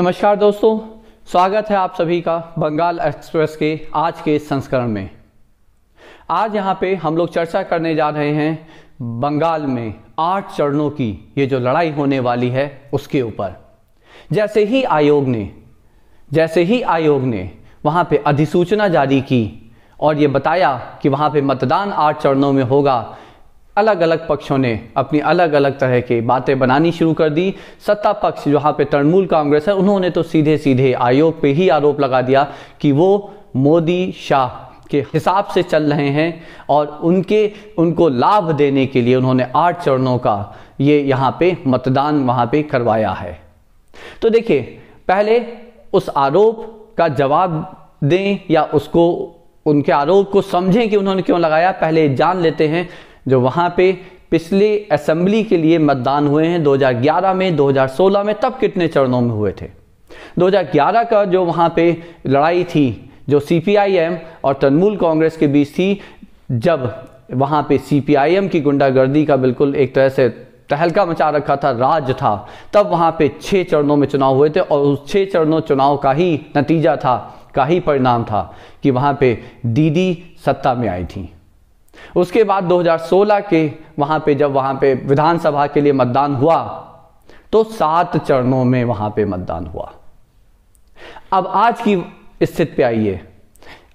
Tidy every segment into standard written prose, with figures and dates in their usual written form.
नमस्कार दोस्तों, स्वागत है आप सभी का बंगाल एक्सप्रेस के आज के संस्करण में। आज यहाँ पे हम लोग चर्चा करने जा रहे हैं बंगाल में 8 चरणों की ये जो लड़ाई होने वाली है उसके ऊपर। जैसे ही आयोग ने वहाँ पे अधिसूचना जारी की और ये बताया कि वहाँ पे मतदान 8 चरणों में होगा, अलग अलग पक्षों ने अपनी अलग अलग तरह की बातें बनानी शुरू कर दी। सत्ता पक्ष जहाँ पे तृणमूल कांग्रेस है, उन्होंने तो सीधे सीधे आयोग पे ही आरोप लगा दिया कि वो मोदी शाह के हिसाब से चल रहे हैं और उनको लाभ देने के लिए उन्होंने 8 चरणों का ये यहाँ पे मतदान वहाँ पे करवाया है। तो देखिए, पहले उस आरोप का जवाब दें या उनके आरोप को समझें कि उन्होंने क्यों लगाया। पहले जान लेते हैं जो वहाँ पे पिछले असेंबली के लिए मतदान हुए हैं 2011 में, 2016 में, तब कितने चरणों में हुए थे। 2011 का जो वहाँ पे लड़ाई थी जो सीपीआईएम और तृणमूल कांग्रेस के बीच थी, जब वहाँ पे सीपीआईएम की गुंडागर्दी का बिल्कुल एक तरह से तहलका मचा रखा था, राज था, तब वहाँ पे 6 चरणों में चुनाव हुए थे और उस 6 चरणों चुनाव का ही नतीजा था, का ही परिणाम था कि वहाँ पे दीदी सत्ता में आई थी। उसके बाद 2016 के जब वहाँ पे विधानसभा के लिए मतदान हुआ तो 7 चरणों में वहाँ पे मतदान हुआ। अब आज की स्थिति पे आइए।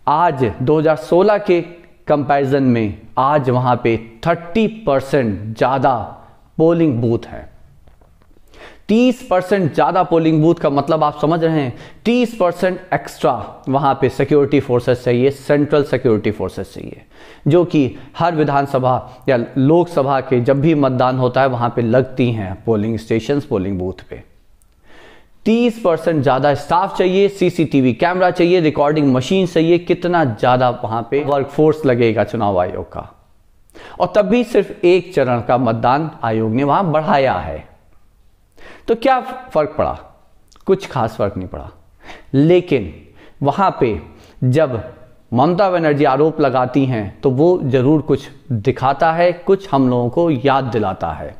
आज 2016 के कंपैरिजन में आज वहाँ पे 30% ज़्यादा पोलिंग बूथ है। 30% ज़्यादा पोलिंग बूथ का मतलब आप समझ रहे हैं, 30% एक्स्ट्रा वहाँ पे सिक्योरिटी फोर्सेस चाहिए, सेंट्रल सिक्योरिटी फोर्सेस चाहिए, जो कि हर विधानसभा या लोकसभा के जब भी मतदान होता है वहाँ पे लगती हैं पोलिंग स्टेशंस, पोलिंग बूथ पे। 30% ज़्यादा स्टाफ चाहिए, सीसीटीवी कैमरा चाहिए, रिकॉर्डिंग मशीन चाहिए। कितना ज़्यादा वहाँ पे वर्कफोर्स लगेगा चुनाव आयोग का। और तब भी सिर्फ 1 चरण का मतदान आयोग ने वहाँ बढ़ाया है। तो क्या फर्क पड़ा? कुछ खास फर्क नहीं पड़ा। लेकिन वहां पे जब ममता बनर्जी आरोप लगाती हैं तो वो जरूर कुछ दिखाता है, कुछ हम लोगों को याद दिलाता है।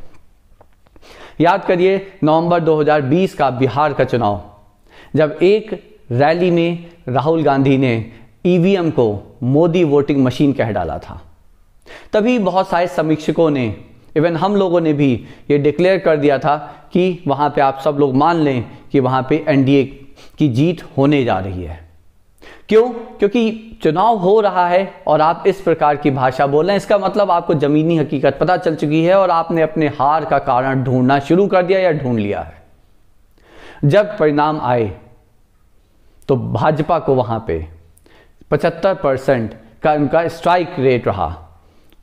याद करिए नवंबर 2020 का बिहार का चुनाव, जब एक रैली में राहुल गांधी ने ईवीएम को मोदी वोटिंग मशीन कह डाला था। तभी बहुत सारे समीक्षकों ने, इवन हम लोगों ने भी ये डिक्लेयर कर दिया था कि वहाँ पे आप सब लोग मान लें कि वहाँ पे एनडीए की जीत होने जा रही है। क्यों? क्योंकि चुनाव हो रहा है और आप इस प्रकार की भाषा बोल रहे हैं, इसका मतलब आपको ज़मीनी हकीकत पता चल चुकी है और आपने अपने हार का कारण ढूंढना शुरू कर दिया या ढूंढ लिया है। जब परिणाम आए तो भाजपा को वहाँ पे 75% का उनका स्ट्राइक रेट रहा।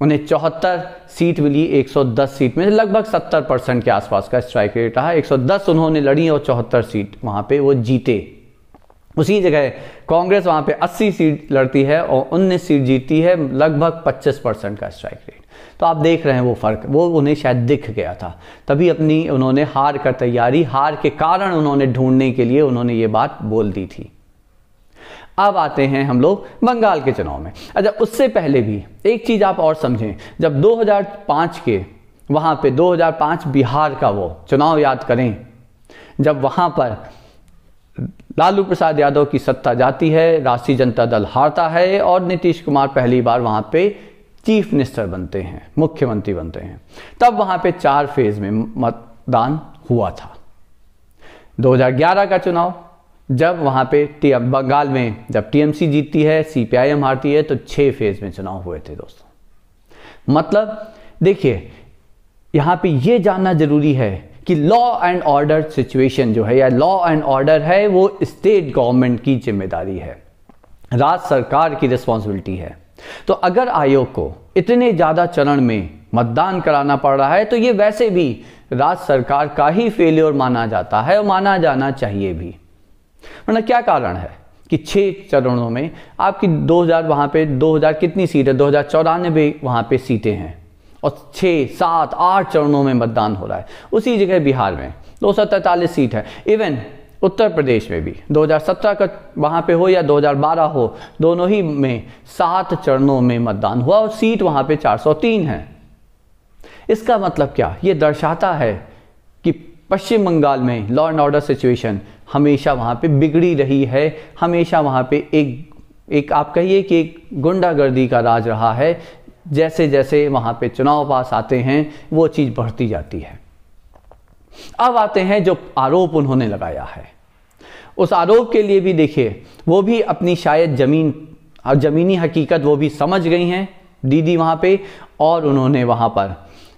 उन्हें 74 सीट मिली 110 सीट में, लगभग 70% के आसपास का स्ट्राइक रेट रहा। 110 उन्होंने लड़ी और 74 सीट वहाँ पे वो जीते। उसी जगह कांग्रेस वहाँ पे 80 सीट लड़ती है और 19 सीट जीतती है, लगभग 25% का स्ट्राइक रेट। तो आप देख रहे हैं वो फ़र्क, वो उन्हें शायद दिख गया था, तभी उन्होंने हार का तैयारी, हार के कारण उन्होंने ढूंढने के लिए उन्होंने ये बात बोल दी थी। अब आते हैं हम लोग बंगाल के चुनाव में। अच्छा, उससे पहले भी एक चीज़ आप और समझें। जब 2005 के वहाँ पे 2005 बिहार का वो चुनाव याद करें, जब वहाँ पर लालू प्रसाद यादव की सत्ता जाती है, राष्ट्रीय जनता दल हारता है और नीतीश कुमार पहली बार वहाँ पे चीफ मिनिस्टर बनते हैं, मुख्यमंत्री बनते हैं। तब वहाँ पे 4 फेज में मतदान हुआ था। 2011 का चुनाव, जब वहाँ पे बंगाल में जब टीएमसी जीतती है, सीपीआईएम हारती है, तो 6 फेज में चुनाव हुए थे दोस्तों। मतलब देखिए, यहाँ पे ये जानना जरूरी है कि लॉ एंड ऑर्डर सिचुएशन जो है या लॉ एंड ऑर्डर है वो स्टेट गवर्नमेंट की जिम्मेदारी है, राज्य सरकार की रिस्पॉन्सिबिलिटी है। तो अगर आयोग को इतने ज़्यादा चरण में मतदान कराना पड़ रहा है तो ये वैसे भी राज्य सरकार का ही फेलियर माना जाता है और माना जाना चाहिए भी। वरना क्या कारण है कि 6 चरणों में आपकी 2000 वहाँ पे 2000 कितनी सीट है, 2094 वहाँ पे सीटें हैं और 6, 7, 8 चरणों में मतदान हो रहा है। उसी जगह बिहार में 243 सीट है। इवन उत्तर प्रदेश में भी 2017 का वहाँ पे हो या 2012 हो, दोनों ही में 7 चरणों में मतदान हुआ और सीट वहाँ पे 403 है। इसका मतलब क्या? ये दर्शाता है कि पश्चिम बंगाल में लॉ एंड ऑर्डर सिचुएशन हमेशा वहाँ पे बिगड़ी रही है, हमेशा वहाँ पे एक आप कहिए कि एक गुंडागर्दी का राज रहा है। जैसे जैसे वहाँ पे चुनाव पास आते हैं वो चीज़ बढ़ती जाती है। अब आते हैं जो आरोप उन्होंने लगाया है, उस आरोप के लिए भी देखिए वो भी अपनी शायद ज़मीनी हकीकत वो भी समझ गई हैं दीदी वहाँ पे, और उन्होंने वहाँ पर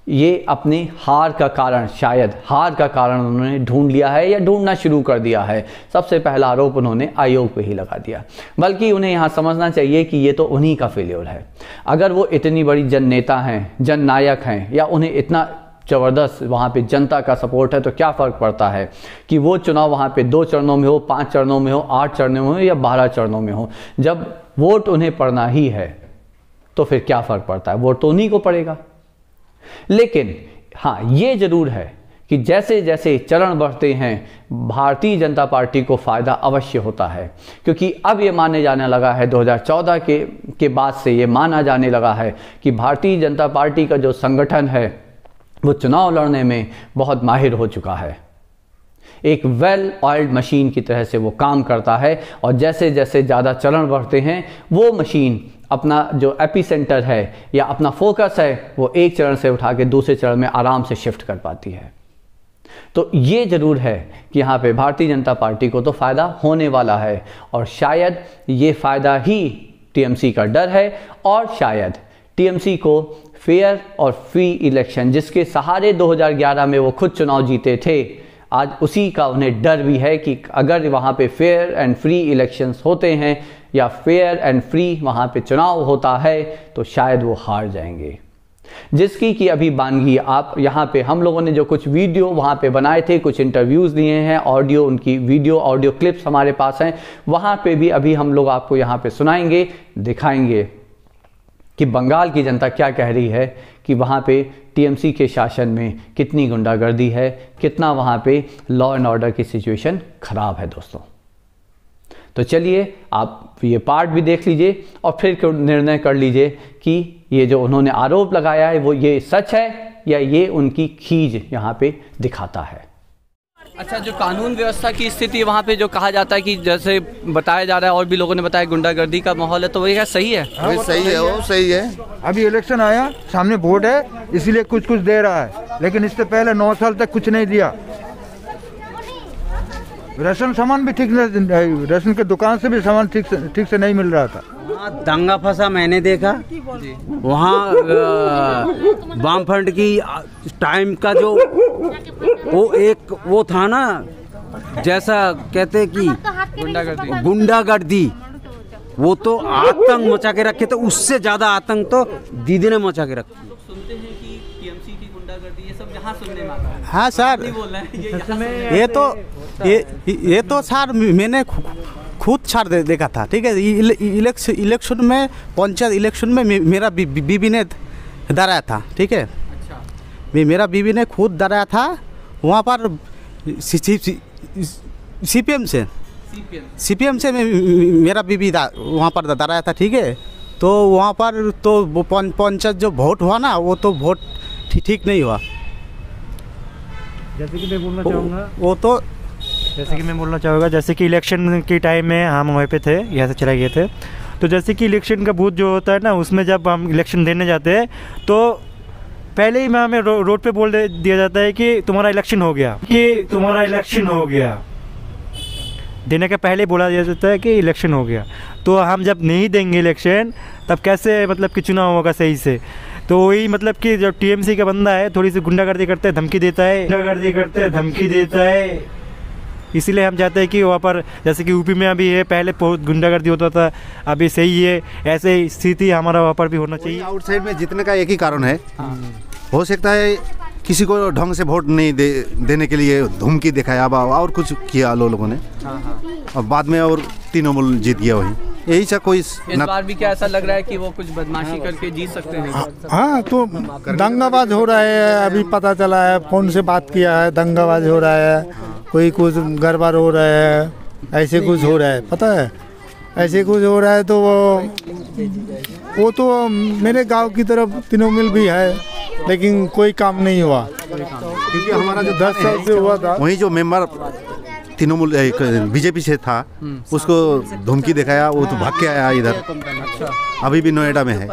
ये अपने हार का कारण, शायद हार का कारण उन्होंने ढूंढ लिया है या ढूंढना शुरू कर दिया है। सबसे पहला आरोप उन्होंने आयोग पे ही लगा दिया, बल्कि उन्हें यहाँ समझना चाहिए कि ये तो उन्हीं का फेल्योर है। अगर वो इतनी बड़ी जननेता हैं, जननायक हैं, या उन्हें इतना ज़बरदस्त वहाँ पे जनता का सपोर्ट है, तो क्या फ़र्क पड़ता है कि वो चुनाव वहाँ पे 2 चरणों में हो, 5 चरणों में हो, 8 चरणों में हो या 12 चरणों में हो। जब वोट उन्हें पड़ना ही है तो फिर क्या फ़र्क पड़ता है, वोट तो उन्हीं को पड़ेगा। लेकिन हाँ, ये ज़रूर है कि जैसे जैसे चरण बढ़ते हैं भारतीय जनता पार्टी को फ़ायदा अवश्य होता है, क्योंकि अब ये माने जाने लगा है 2014 के बाद से ये माना जाने लगा है कि भारतीय जनता पार्टी का जो संगठन है वो चुनाव लड़ने में बहुत माहिर हो चुका है। एक वेल ऑयल्ड मशीन की तरह से वो काम करता है, और जैसे जैसे ज़्यादा चरण बढ़ते हैं वो मशीन अपना जो एपिसेंटर है या अपना फोकस है वो एक चरण से उठा के दूसरे चरण में आराम से शिफ्ट कर पाती है। तो ये ज़रूर है कि यहाँ पे भारतीय जनता पार्टी को तो फ़ायदा होने वाला है, और शायद ये फ़ायदा ही टीएमसी का डर है, और शायद टीएमसी को फेयर और फ्री इलेक्शन जिसके सहारे 2011 में वो खुद चुनाव जीते थे, आज उसी का उन्हें डर भी है कि अगर वहाँ पे फेयर एंड फ्री इलेक्शंस होते हैं या फेयर एंड फ्री वहाँ पे चुनाव होता है तो शायद वो हार जाएंगे। जिसकी कि अभी बानगी आप यहाँ पे हम लोगों ने जो कुछ वीडियो वहाँ पे बनाए थे, कुछ इंटरव्यूज़ लिए हैं, ऑडियो उनकी वीडियो ऑडियो क्लिप्स हमारे पास हैं, वहाँ पे भी अभी हम लोग आपको यहाँ पे सुनाएंगे, दिखाएंगे कि बंगाल की जनता क्या कह रही है कि वहाँ पे टीएमसी के शासन में कितनी गुंडागर्दी है, कितना वहाँ पे लॉ एंड ऑर्डर की सिचुएशन ख़राब है दोस्तों। तो चलिए आप ये पार्ट भी देख लीजिए और फिर निर्णय कर लीजिए कि ये जो उन्होंने आरोप लगाया है वो ये सच है या ये उनकी खींच यहाँ पे दिखाता है। अच्छा, जो कानून व्यवस्था की स्थिति वहाँ पे जो कहा जाता है कि जैसे बताया जा रहा है और भी लोगों ने बताया गुंडागर्दी का माहौल है, तो वो क्या सही है? हाँ, सही है, वो सही है। अभी इलेक्शन आया, सामने वोट है, इसलिए कुछ कुछ दे रहा है, लेकिन इससे पहले 9 साल तक कुछ नहीं दिया। राशन सामान भी ठीक नहीं, राशन के दुकान से भी सामान ठीक से नहीं मिल रहा था। वहाँ दंगा फंसा मैंने देखा, वहाँ वामफ्रंट की टाइम का जो वो था ना, जैसा कहते कि गुंडागर्दी, वो तो आतंक मचा के रखे, तो उससे ज्यादा आतंक तो दीदी ने मचा के रखी। सुनते हैं कि टीएमसी की गुंडागर्दी ये सब यहाँ सुनने में आता है। हाँ सर, ये तो सर मैंने खुद सर देखा था, ठीक है। इलेक्शन में, पंचायत इलेक्शन में मेरा बीबी ने डराया था, ठीक है। मेरा बीबी ने खुद डराया था वहाँ पर सीपीएम से मेरा बीबी वहाँ पर डराया था, ठीक है। तो वहाँ पर तो वो पंचायत जो वोट हुआ ना, वो तो वोट ठीक नहीं हुआ। जैसे कि मैं बोलना चाहूँगा, वो तो जैसे कि इलेक्शन के टाइम में हम वहीं पे थे, यहाँ से चले गए थे। तो जैसे कि इलेक्शन का बूथ जो होता है ना, उसमें जब हम इलेक्शन देने जाते हैं तो पहले ही में हमें रोड पे बोल दिया जाता है कि तुम्हारा इलेक्शन हो गया, देने के पहले बोला दिया जाता है कि इलेक्शन हो गया। तो हम जब नहीं देंगे इलेक्शन, तब कैसे मतलब कि चुनाव होगा सही से? तो वही मतलब कि जब टीएमसी का बंदा है, थोड़ी सी गुंडागर्दी करते हैं, धमकी देता है, इसीलिए हम चाहते हैं कि वहाँ पर जैसे कि यूपी में अभी है, पहले बहुत गुंडागर्दी होता था, अभी सही है, ऐसे स्थिति हमारा वहाँ पर भी होना चाहिए। आउटसाइड में जीतने का एक ही कारण है, हो सकता है किसी को ढंग से वोट नहीं देने के लिए धमकी दिखाया और कुछ किया लोगों ने, और बाद में और तृणमूल जीत गया वही। यही सा कोई इस बार भी क्या ऐसा लग रहा है कि वो कुछ बदमाशी करके जीत सकते हैं? हाँ, तो दंगाबाज हो रहा है, अभी पता चला है, फोन से बात किया है, दंगाबाज हो रहा है, कोई कुछ गड़बड़ हो रहा है, ऐसे कुछ हो रहा है, पता है, ऐसे कुछ हो रहा है। तो वो तो मेरे गांव की तरफ तृणमूल भी है, लेकिन कोई काम नहीं हुआ, क्योंकि हमारा जो 10 साल से हुआ था, वही जो मेंबर तृणमूल बीजेपी से था, उसको धमकी दिखाया, वो तो भाग के आया इधर, अभी भी नोएडा में है।